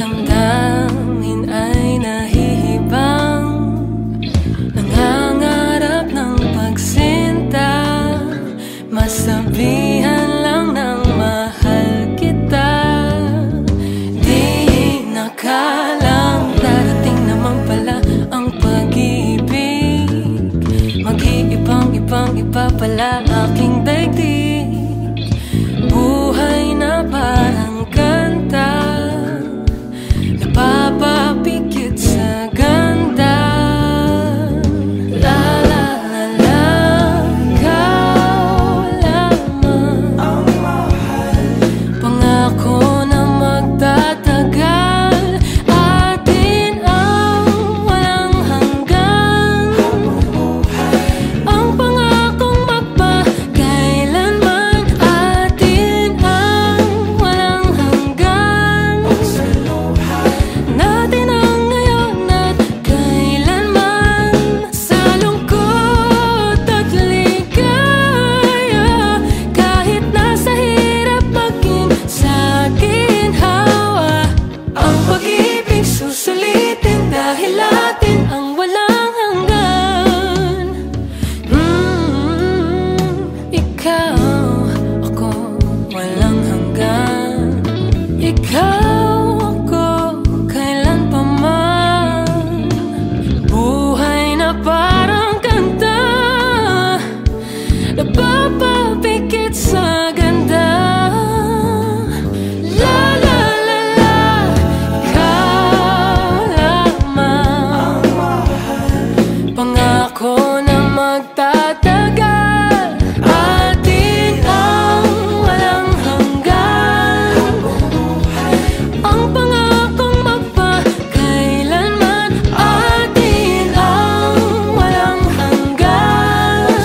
damdamin ay nahihibang, nangangarap ng pagsinta, masabihan lang ng mahal kita. Di nakalang darating naman pala ang pag-ibig, mag-iibang-ibang-iba pala aking daigdig. Buhay na parang kanta, napapapikit sa ganda. La la la la, ikaw lamang ang mahal. Pangako na magtatagal, atin ang walang hanggan. Ang pangakong magpakailanman, atin ang walang hanggan. Natin ang ngayon at kailanman, sa lungkot at ligaya, kahit nasa hirap maging sa ginhawa. Ang pag-ibig susulitin dahil atin ang walang hanggan. Ikaw, ako, walang hanggan. Ikaw, ako, kailan pa man. Buhay na parang kanta, napapapikit sa ganda. La la la la, ikaw lamang ang mahal. Pangako na magtatagal, atin ang walang hanggan. Ang pangakong magpakailanman, atin ang walang hanggan.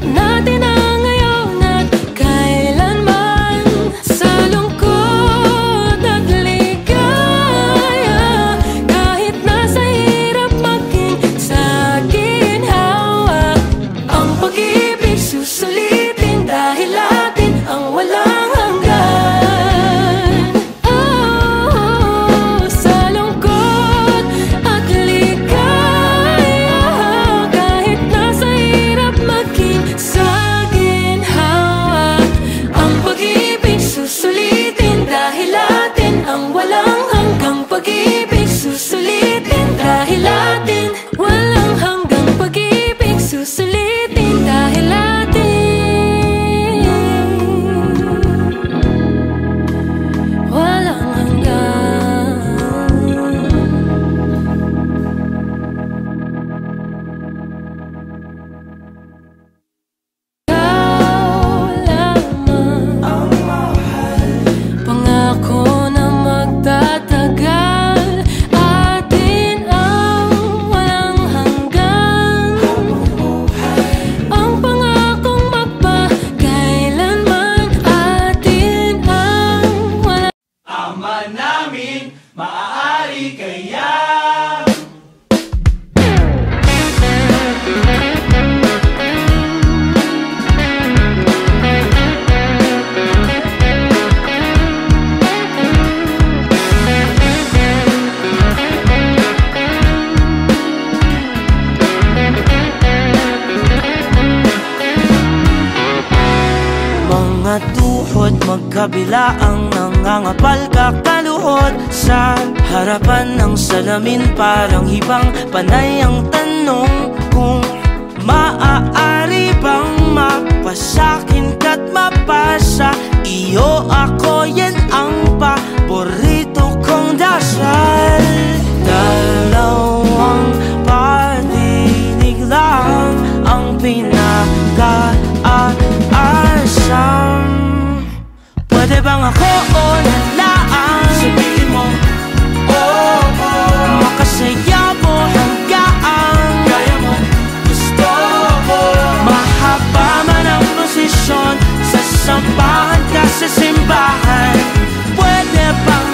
Natin ang ngayon at kailanman, sa lungkot at ligaya, kahit nasa hirap maging sa ginhawa. Ang pag-ibig susulitin dahil atin ang walang hanggan. Oh, sa lungkot at ligaya, kahit nasa hirap maging sa ginhawa. Ang pag-ibig susulitin dahil atin ang walang hanggang. Pag-ibig susulitin dahil atin walang hanggang. Pag-ibig susulitin dahil atin walang hanggan. Ikaw lamang ang mahal. Pangako na magtatagal, atin ang walang hanggan. Ang pangakong magpakailanman, atin ang walang. Ama namin, maaari kaya? Mga tuhod magkabila ang nangangapal kakaluhod. Sa harapan ng salamin parang hibang panay ang tanong, kung maaari bang mapasakin ka't mapasa iyo ako. Yan ang paborito kong dasal. Dalawang pag-ibig lang ang pinaka-aasam. Pwede bang ako o nalaan? Sabihin mo, oo, makasaya mo hanggaan. kaya mo, gusto mo. Mahaba man ang posisyon, sasampahan ka sa simbahan. Pwede bang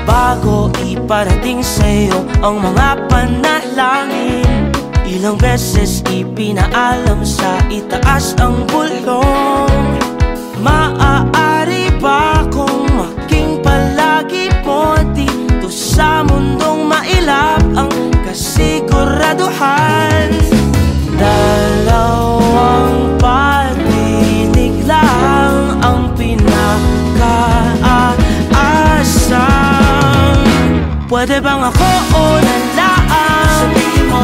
bago iparating sa'yo ang mga panalangin. Ilang beses ipinaalam sa itaas ang bulong. Maaari ba kung maging palagi mo dito sa mundong mailap ang kasiguraduhan? Dalawang patinig lang ang pinakaasam. Pwede bang ako o nalaan? Sabihin mo,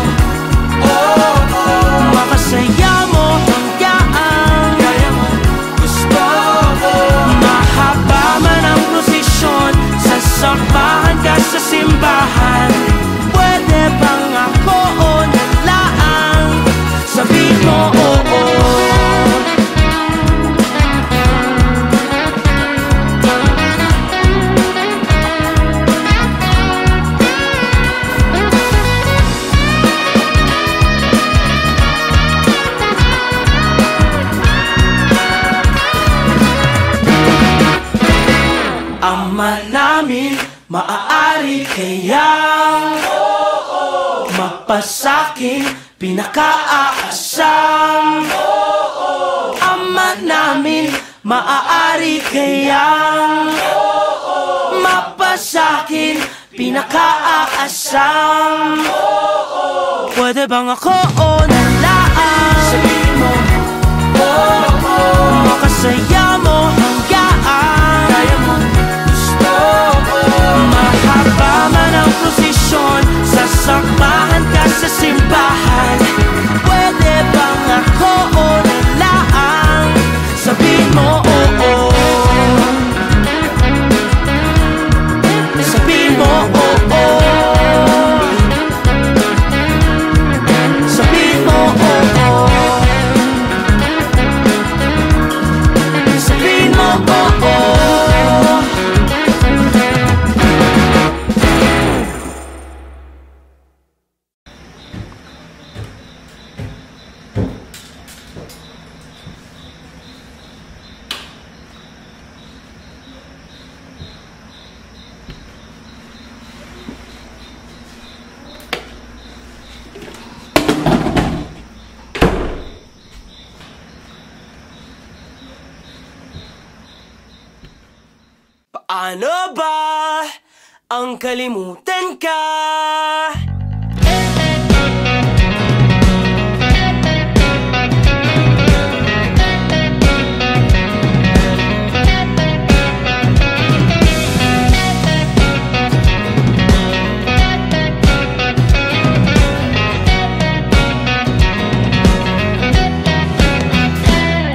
makasaya mo hanggang kaya mo, gusto ko. mahaba man ang prosesyon, sasamahan ka sa simbahan. Pwede bang ako o nalaan? Sabihin mo oo. Ama namin, maaari kayang mapasakin pinakaasam. Ama namin, maaari kayang mapasakin pinakaasam. Pwede bang ako o nalaan? Sabihin mo, makasaya mo hanggang kaya mo, gusto ko. mahaba man ang prosesyon, sasamahan ka sa simbahan. Pwede bang ako o nalaan? Sabihin mo oo. Sabihin mo oo. Sabihin mo oo. Sabihin mo oo. Paano ba ang kalimutan ka?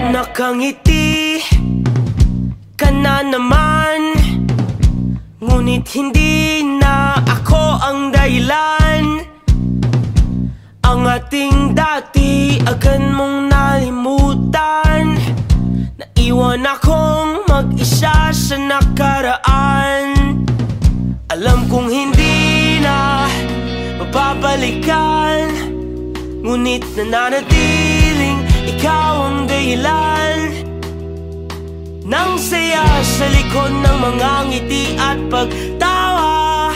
Nakangiti ka na naman, ngunit hindi na ako ang dahilan. Ang ating dati agad mong nalimutan. Naiwan akong mag-isa sa nakaraan. Alam kong hindi na mababalikan, ngunit nananatiling ikaw ang dahilan nang saya sa likod ng mga ngiti at pagtawa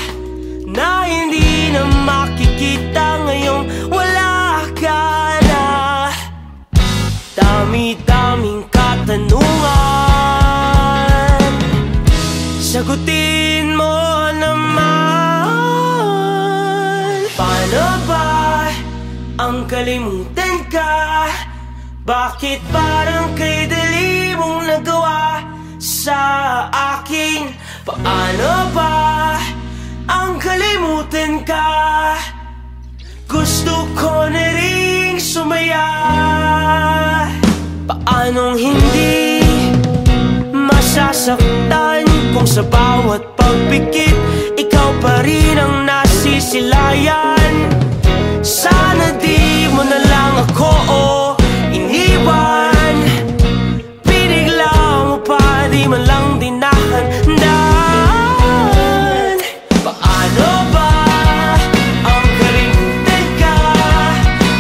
na hindi na makikita ngayong wala ka na. Dami-daming katanungan, sagutin mo naman. Paano ba ang kalimutan ka? Bakit parang kay dali mong nagawa sa akin? Paano ba ang kalimutan ka? Gusto ko na ring sumaya. Paanong hindi masasaktan kung sa bawat pagpikit ikaw pa rin ang nasisilayan? Sana di mo na lang ako iniwan, pinigla mo pa, di man lang dinahandaan. Paano ba ang kalimutan ka?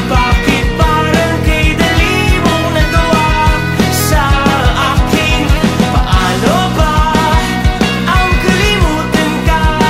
Bakit parang kay dali mong nagawa sa akin? Paano ba ang kalimutan ka?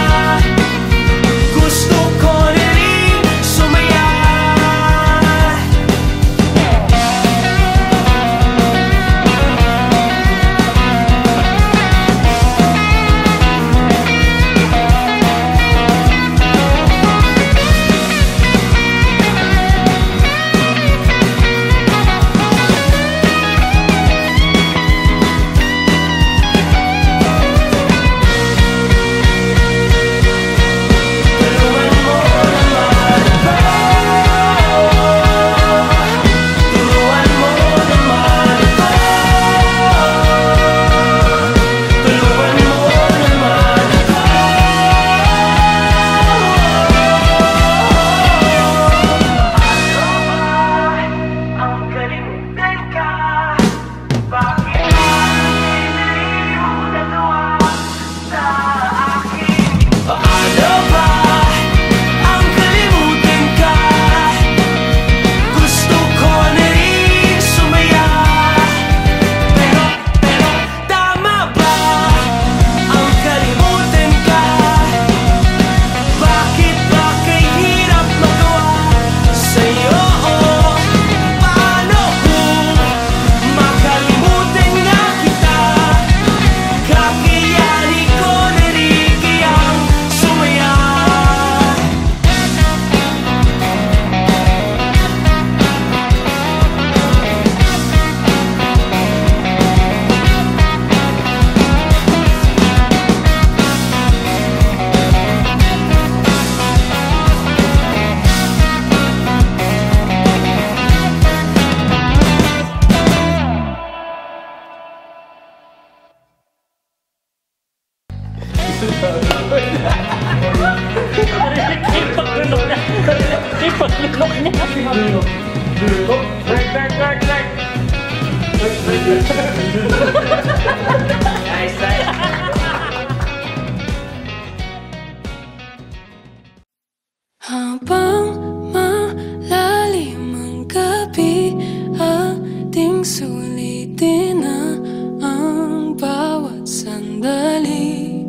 Habang malalim ang gabi, ating sulitin na ang bawat sandali.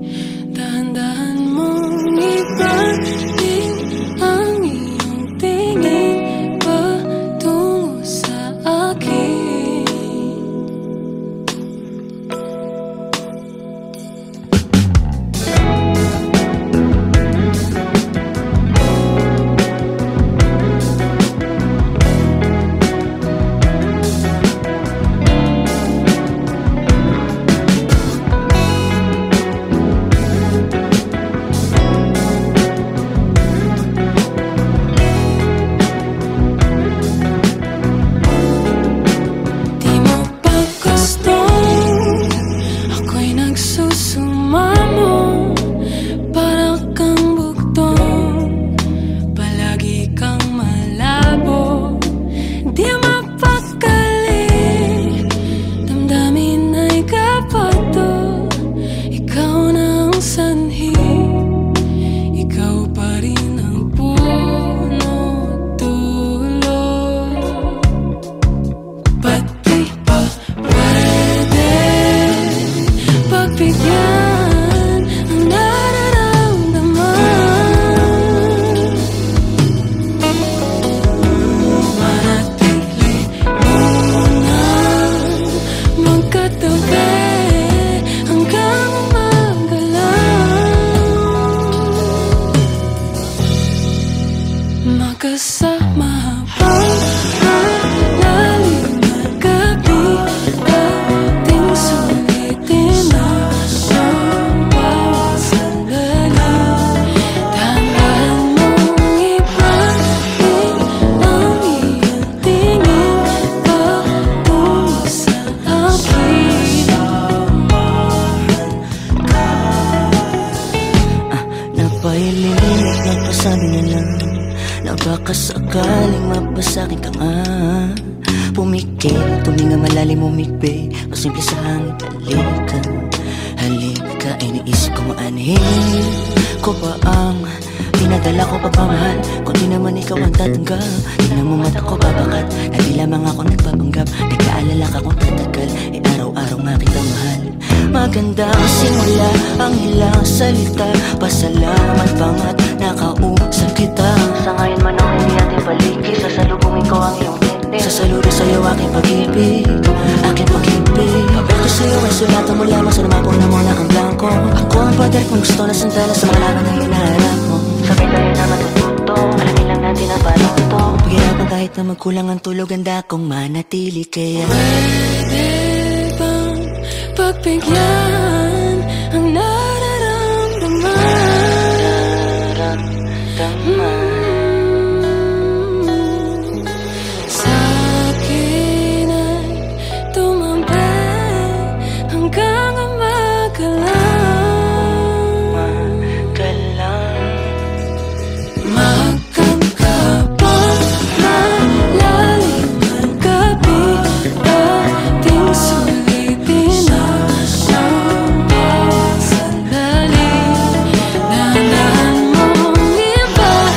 Dahan-dahan mong ipating ang iyong tingin patungo sa akin. Magkasama habang malalim ang gabi, ating sulitin na ang bawat sandali. Dahan-dahan mong ipating ang iyong tingin patungo sa akin. Napahilinig, napasabi na lang na baka sakaling mapasakin ka nga. Pumikit, tuminga malalim umigbi, o simple sa hangin, halika. Halika, iniisip ko maanhin ko pa ang pinadala ko pagmamahal. Kung di naman ikaw ang tatanggap, tingnan mo mata ko babakat, na di lamang ako nagpapanggap. Nagkaalala ka kung tatagal, araw-araw nga kita mahal. Maganda ang simula, ang ilang salita, pasalamat pangat nakausap kita. Sa ngayon man ang hindi natin paligid, sasalubungin ko ang iyong tindi. Sasaluri sa'yo aking pag-ibig, aking pag-ibig. Papel ko sa'yo ay sulatan mo lamang, sa namapong na muna kang blanco. Ako ang pader kung gusto na sandala sa mga laban na hinaharap mo. Sabay tayo na matututo, alamin lang natin ang paano to. Paghirapan kahit na magkulang ang tulog, handa kong manatili kaya pwede bang pagbigyan ang nararamdaman? Sa'kin ay tumambay hanggang Makan ka pa malalim ang gabi, ating sulitin na ang bawat sandali. Dahan-dahan mong ipating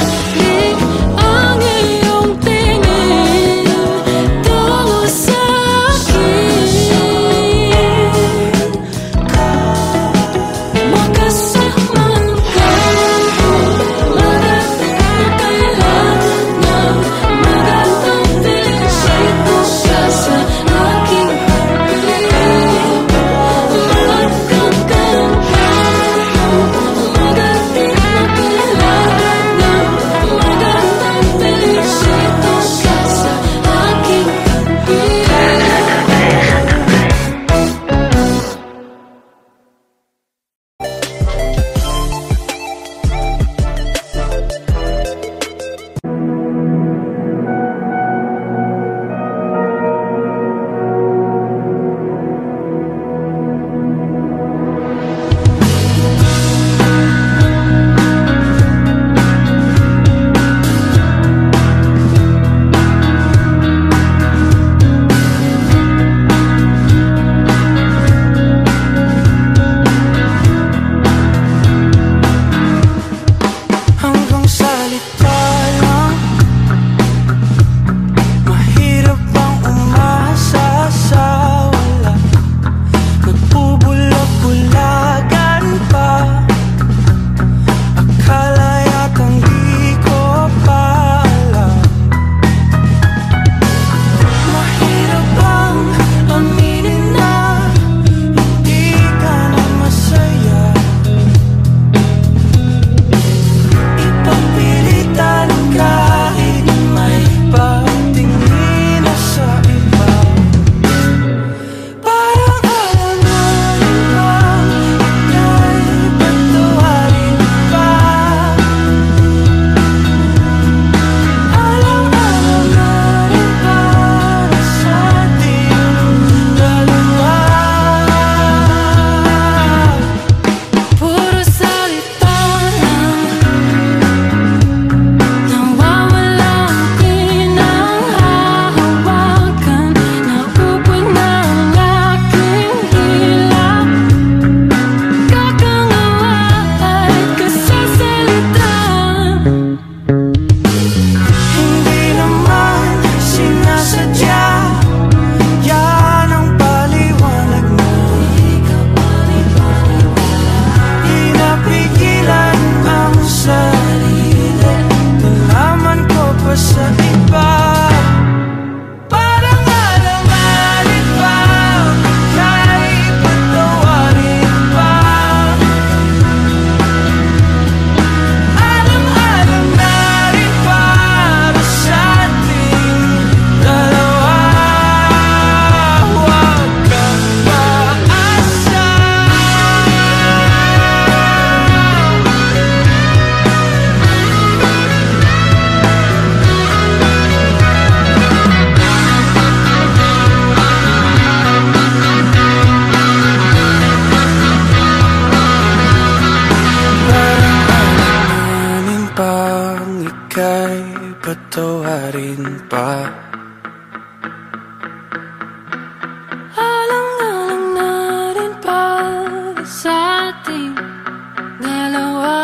patawarin pa. Alang-alang na rin para sa ating dalawa.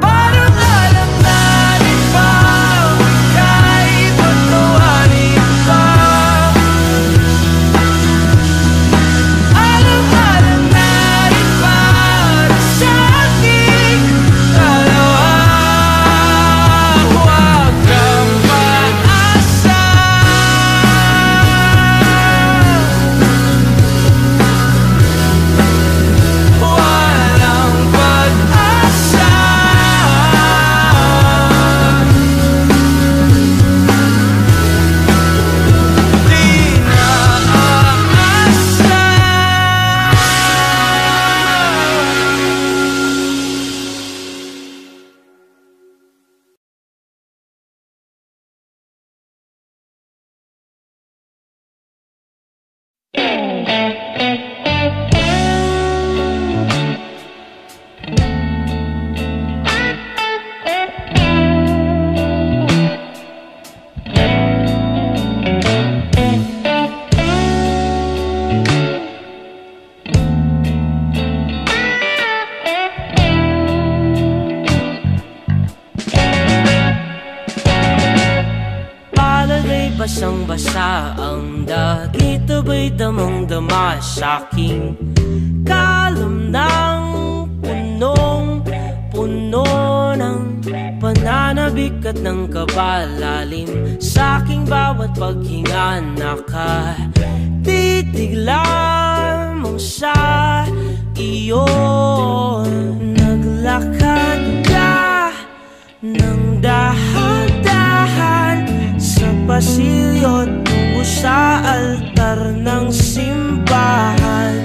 Parang alam na rin pa, ika'y patawarin pa. Alam-alam na rin para sa ating dalawa. Huwag kang maasa. Walang pag-asa. Di na aasa. Palagay basang-basa ang dagit, abay damang-dama sa'king kalam ng punong-puno ng pananabik at ng kabalalim. Sa'king bawat paghinga nakatitig lamang sa iyo. Naglakad ka ng dahan-dahan sa pasilyo tungo sa altar ng simbahan.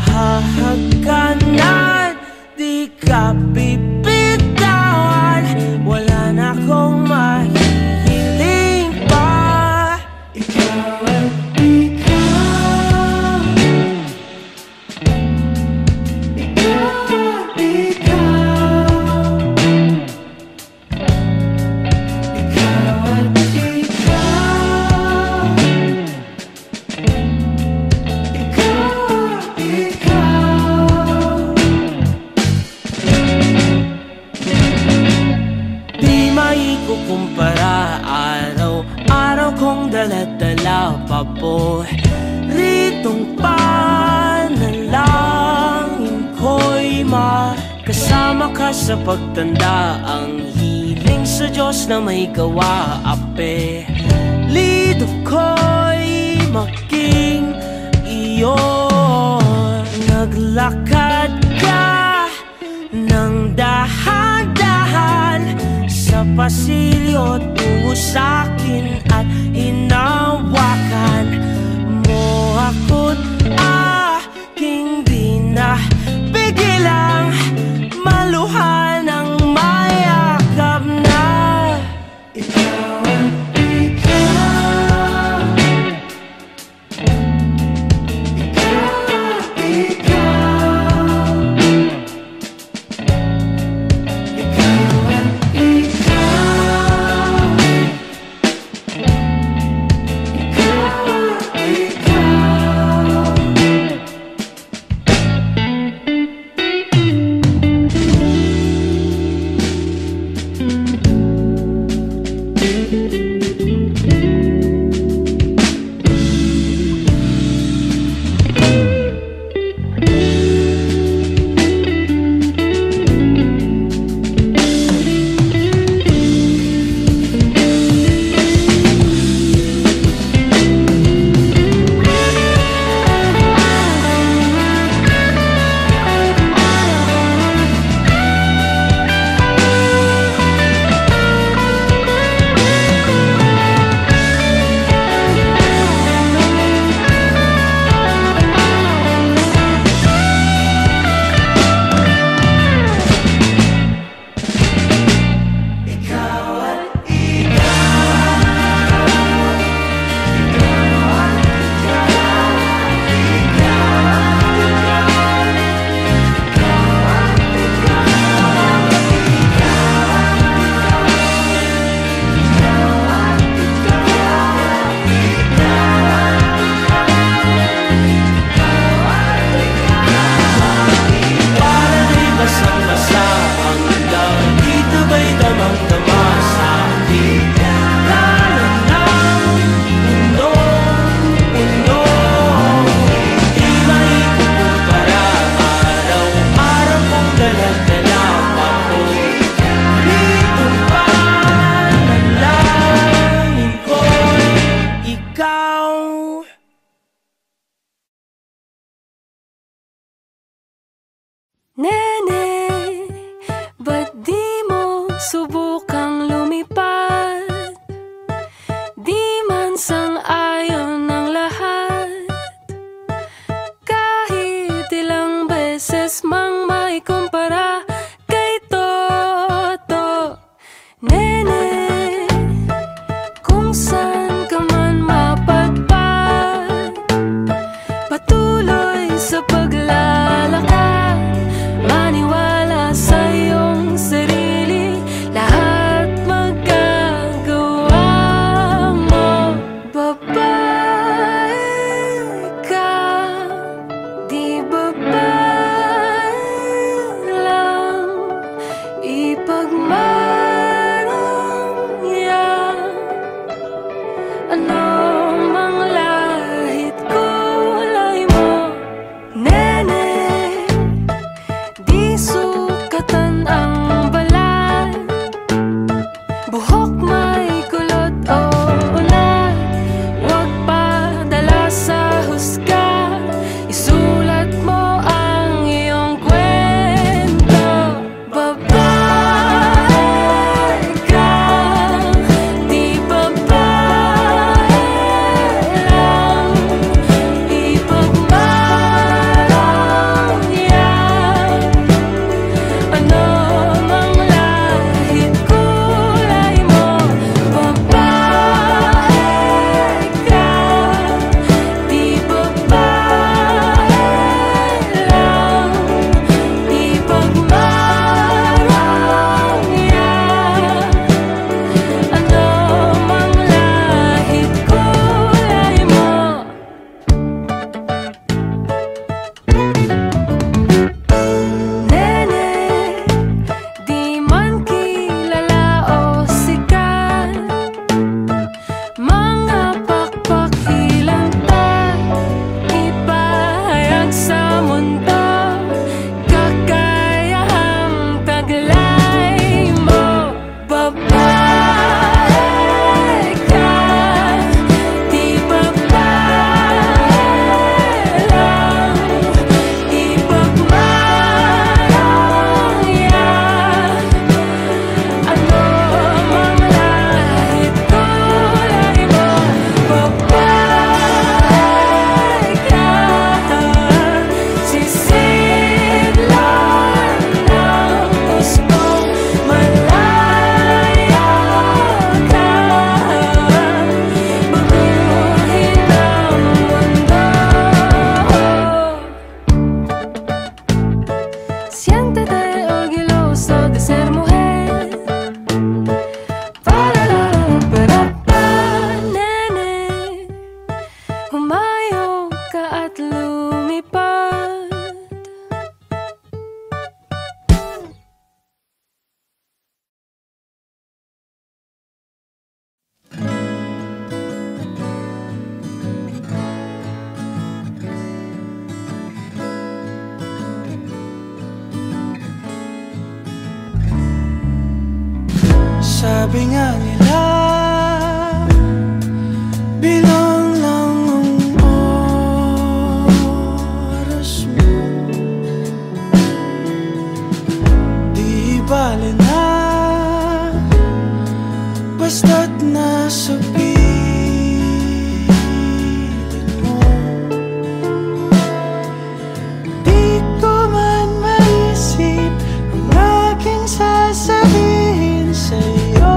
Hahagkanan, di ka bibitawan, wala na akong mahihiling pa. Ikaw at ikaw, ikaw at ikaw, ikaw at ikaw, ikaw at ikaw. Di maikukumpara, araw-araw kong dala-dala pa po ritong panalangin ko'y makasama ka sa pagtanda. Ang hiling sa Diyos na may gawa, apelido ko'y maging iyo. Naglakad ka ng dahan-dahan sa pasilyo tungo sa'kin at hinawakan mo ako't aking di na pigilang maluhan ng mayakap na. Ikaw at ikaw, ikaw at ikaw, ikaw at ikaw, ikaw subukang lumipad, di man sang-ayon ng lahat. Kahit ilang beses mang may kumpara kay Toto. Nene, kung saan ka man mapadpad, patuloy sa paglalakad, maniwala sa iyong sarili, lahat magagawa mo. Babae ka, di babae lang, ipagmarangya. Ano mang lahit kulay mo, nene, di sukatan ang balat, buhok may kulot o ulat. Huwag padala sa husga, isulat mo ang iyong kwento. Babae ka, di babae lang, ipagmarangya. Ano mang lahit kulay mo, babae ka, di babae lang, ipagmarangya. Ano mang lahit kulay mo. Nene, di man kilala o sikat, mga pakpak hilanta, ipahayag sa mundo, kakayahang taglay mo. Babae ka, di babae lang, ipagmarangya. Ano mang lahit kulay mo, babae ka, sisidlan ng gusto, malaya ka, baguhin ang mundo. Siéntete orgulloso de ser mujer. Para, nene, humayo ka at lumipad. Sabi nga nila, bilang lang ang oras mo, di bale na, basta't nasa piling mo. Di ko man maisip ang aking sasabihin sa'yo.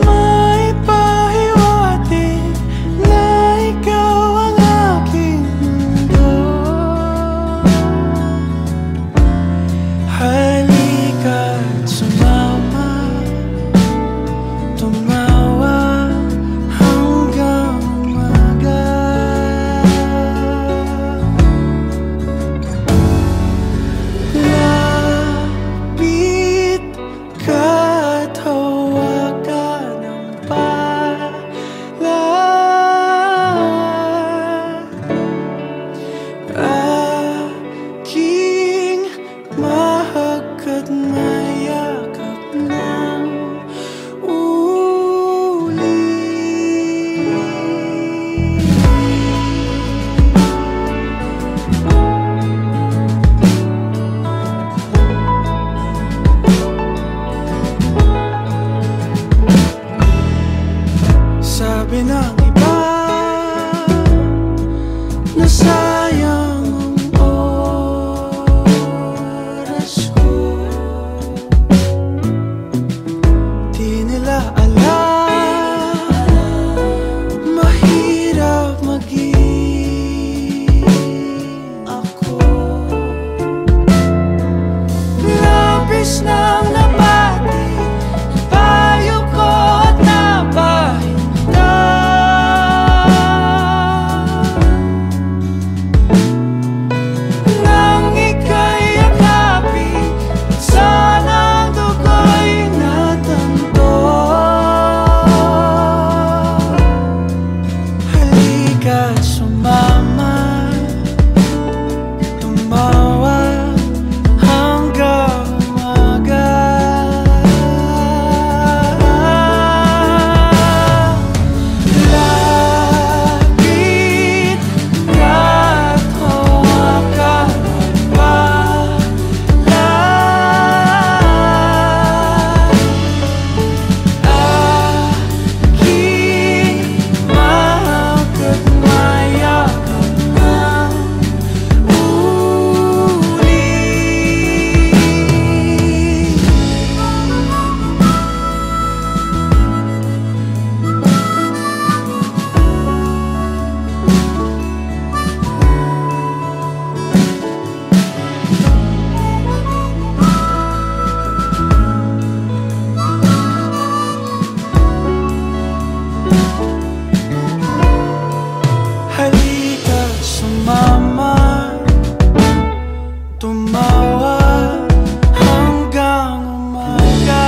May pahiwatig na ikaw ang aking mundo. Nasasayang ang oras ko. Di nila alam, mahirap maging ako. Labis nang napati ang payo ko at napahindan. Nang ika'y yakapin at sanang dugo'y natanto. Halika, sumama, tumawa hanggang umaga. Lapit ka't hawakan ang palad. Aking mahal at mayakap ng uli. Halika, sumama, tumawa hanggang umaga.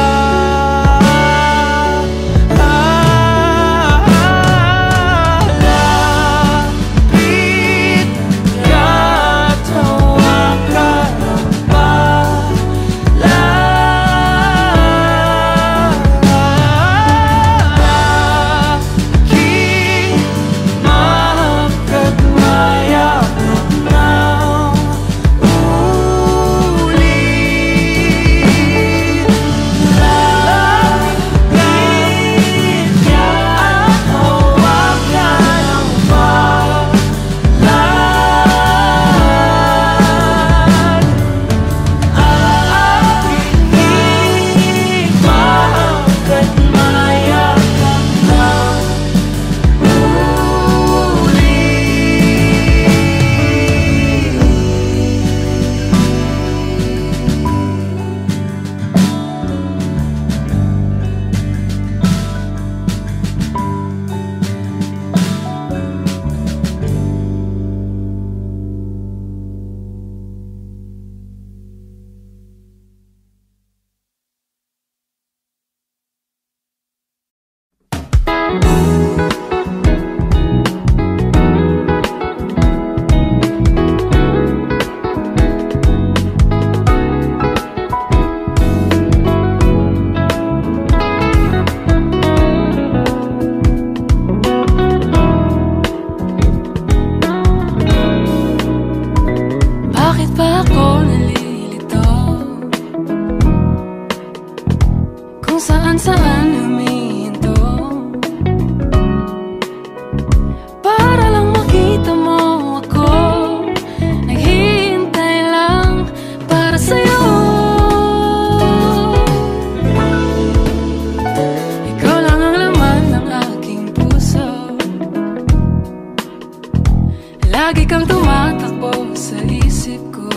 Lapit ka't hawakan ang palad. Aking mahal at mayakap ng uli. Lapit ka't hawakan ang palad. Aking mahal at mayakap ng bakit ba ako nalilito? Kung saan-saan humihinto para lang makita mo ako. Naghihintay lang para sa'yo. Ikaw lang ang laman ng aking puso. Lagi kang tumatakbo sa isip ko.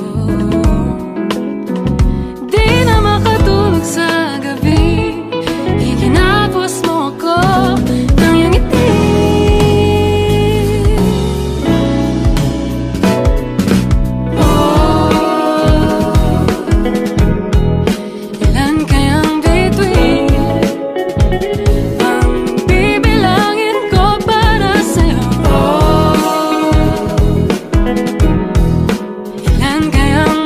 Di na makatulog sa gabi. Iginapos mo ako ng iyong ngiti. Ilan kayang bituin ang bibilangin ko para sa'yo? Ilan kayang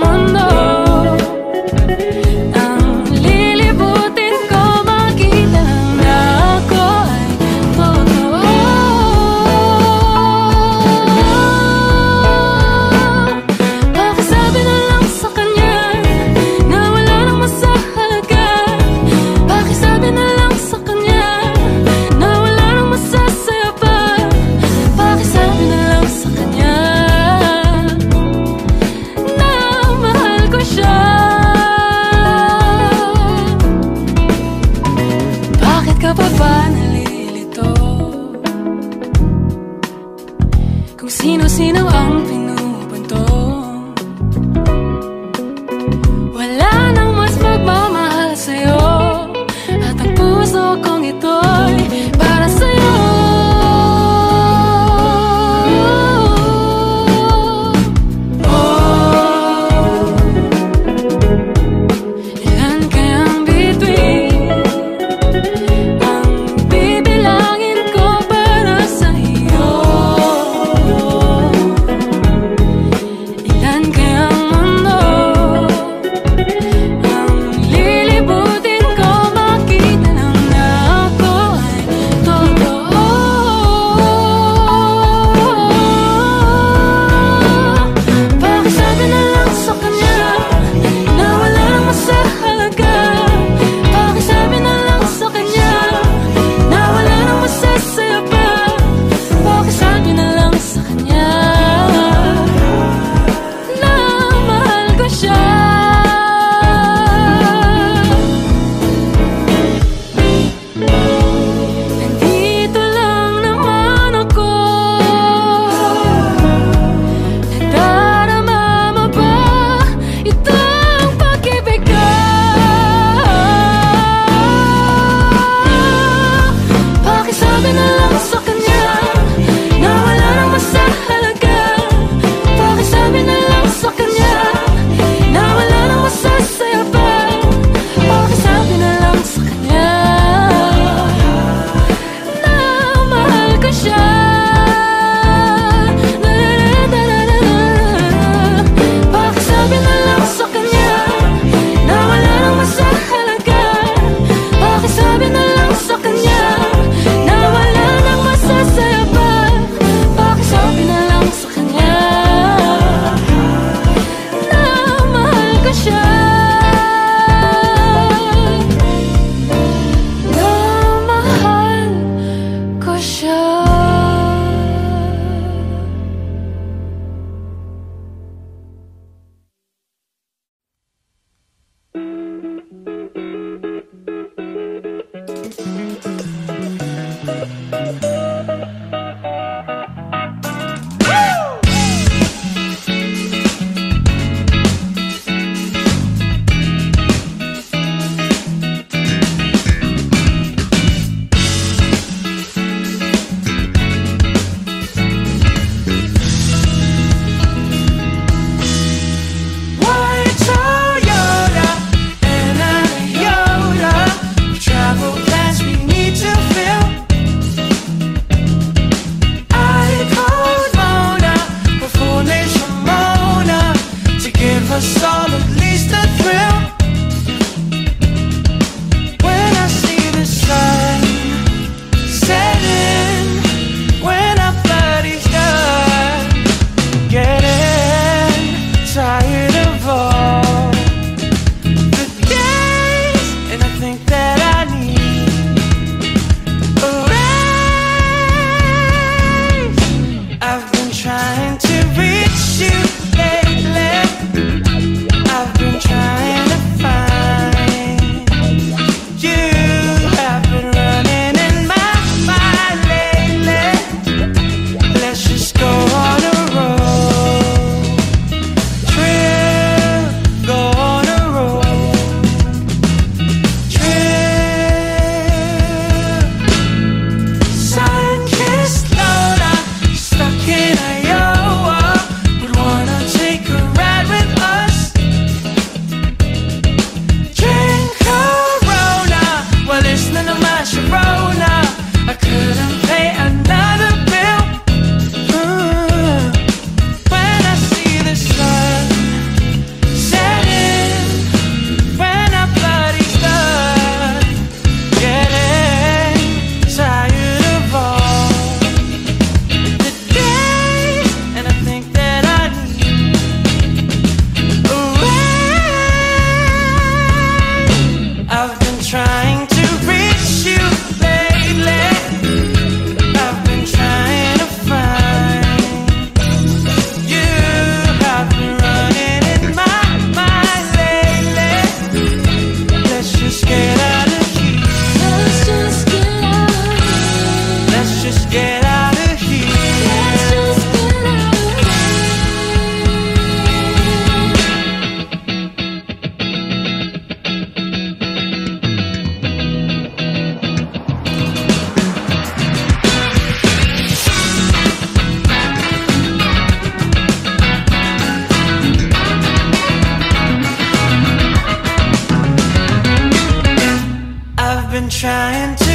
trying to